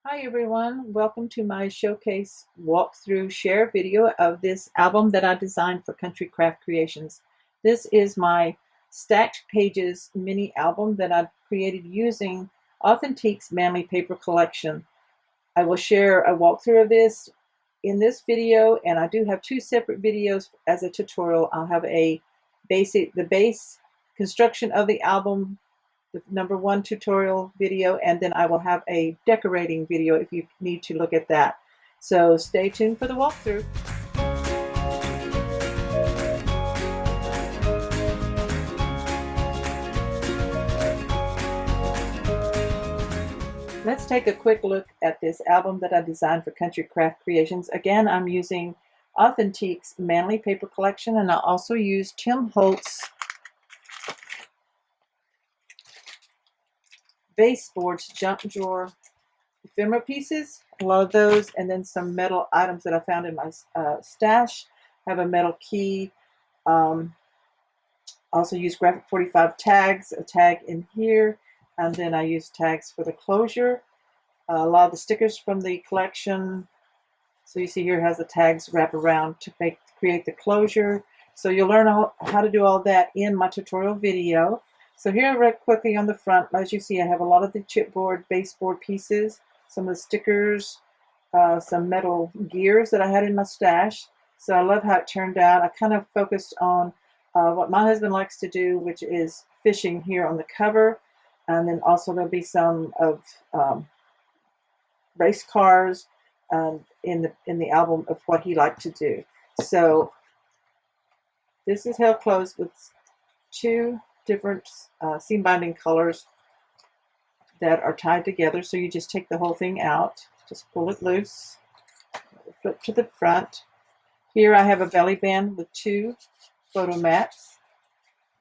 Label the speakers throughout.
Speaker 1: Hi everyone, welcome to my showcase walkthrough share video of this album that I designed for Country Craft Creations. This is my stacked pages mini album that I created using Authentique's Manly Paper Collection. I will share a walkthrough of this in this video, and I do have two separate videos as a tutorial. I'll have the base construction of the album, the #1 tutorial video, and then I will have a decorating video if you need to look at that. So stay tuned for the walkthrough. Let's take a quick look at this album that I designed for Country Craft Creations. Again, I'm using Authentique's Manly Paper Collection, and I also use Tim Holtz baseboards, junk drawer ephemera pieces, a lot of those, and then some metal items that I found in my stash. I have a metal key. Also use graphic 45 tags, a tag in here, and then I use tags for the closure. A lot of the stickers from the collection. So you see here has the tags wrap around to create the closure. So you'll learn how to do all that in my tutorial video. So here, real quickly on the front, as you see, I have a lot of the chipboard, baseboard pieces, some of the stickers, some metal gears that I had in my stash. So I love how it turned out. I kind of focused on what my husband likes to do, which is fishing here on the cover. And then also there'll be some of race cars in the album of what he liked to do. So this is held closed with two different seam binding colors that are tied together. So you just take the whole thing out, just pull it loose, flip to the front. Here I have a belly band with two photo mats.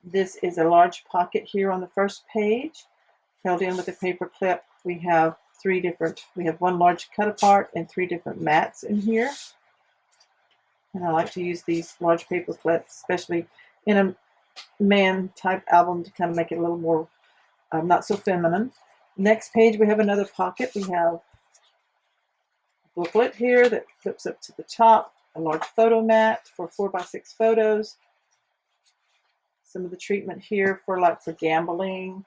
Speaker 1: This is a large pocket here on the first page, held in with a paper clip. We have one large cut apart and three different mats in here. And I like to use these large paper clips, especially in a man type album, to kind of make it a little more not so feminine. Next page we have another pocket. We have a booklet here that flips up to the top, a large photo mat for 4x6 photos, some of the treatment here for gambling.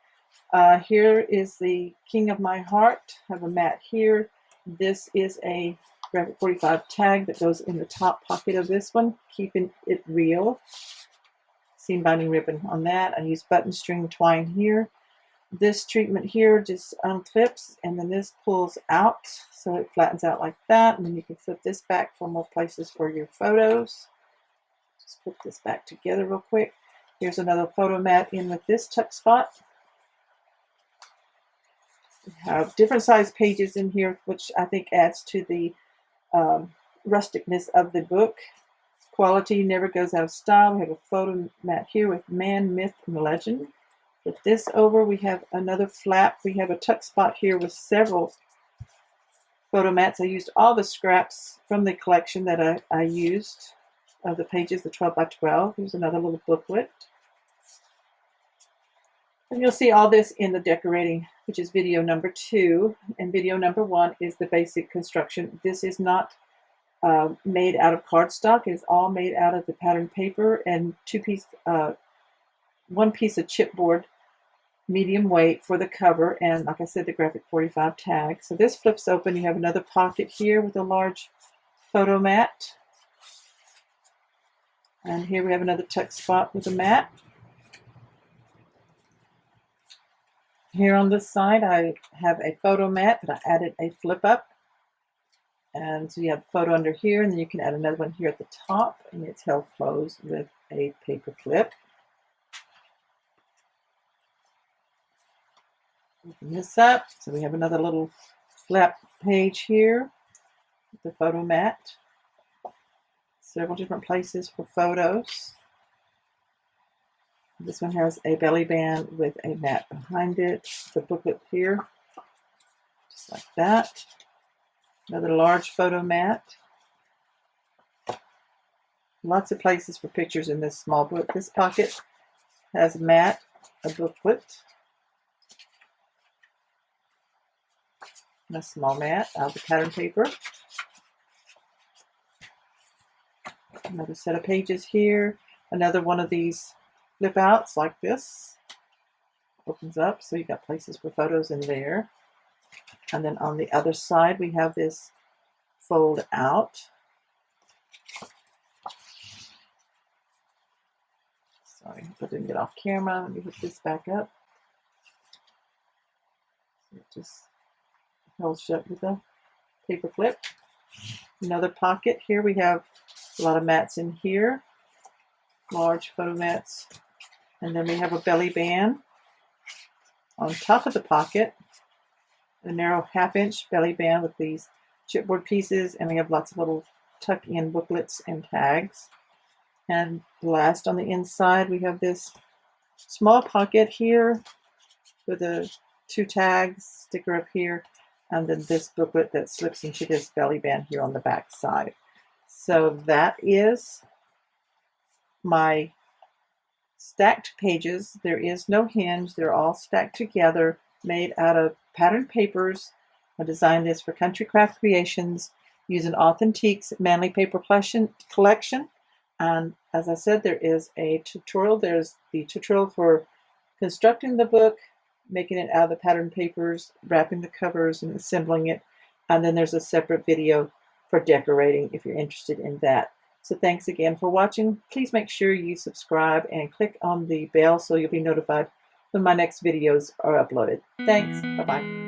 Speaker 1: Here is the King of My Heart. I have a mat here. This is a graphic 45 tag that goes in the top pocket of this one, keeping it real. Seam binding ribbon on that. I use button string twine here. This treatment here just unclips, and then this pulls out, so it flattens out like that, and then you can flip this back for more places for your photos. Just put this back together real quick. Here's another photo mat in with this tuck spot. We have different size pages in here, which I think adds to the rusticness of the book. Quality never goes out of style. We have a photo mat here with man, myth, and legend. Flip this over, we have another flap. We have a tuck spot here with several photo mats. I used all the scraps from the collection that I used of the pages, the 12x12. Here's another little booklet. And you'll see all this in the decorating, which is video #2. And video #1 is the basic construction. This is not made out of cardstock. It is all made out of the pattern paper and one piece of chipboard, medium weight for the cover, and like I said, the graphic 45 tag. So this flips open. You have another pocket here with a large photo mat. And here we have another tuck spot with a mat. Here on this side, I have a photo mat, but I added a flip up. And so you have a photo under here, and then you can add another one here at the top, and it's held closed with a paper clip. Open this up. So we have another little flap page here with the photo mat. Several different places for photos. This one has a belly band with a mat behind it. The booklet here, just like that. Another large photo mat. Lots of places for pictures in this small book. This pocket has a mat, a booklet, and a small mat out of the pattern paper. Another set of pages here. Another one of these flip outs like this. Opens up, so you've got places for photos in there. And then on the other side, we have this fold out. Sorry, I didn't get off camera. Let me hook this back up. It just held shut with a paper clip. Another pocket. Here we have a lot of mats in here, large photo mats. And then we have a belly band on top of the pocket, a narrow 1/2-inch belly band with these chipboard pieces, and we have lots of little tuck-in booklets and tags. And last, on the inside, we have this small pocket here with a 2 tags, sticker up here, and then this booklet that slips into this belly band here on the back side. So that is my stacked pages. There is no hinge. They're all stacked together, made out of patterned papers. I designed this for Country Craft Creations using Authentique's Manly Paper collection. And as I said, there is a tutorial. There's the tutorial for constructing the book, making it out of the patterned papers, wrapping the covers and assembling it. And then there's a separate video for decorating if you're interested in that. So thanks again for watching. Please make sure you subscribe and click on the bell so you'll be notified when my next videos are uploaded. Thanks. Bye-bye.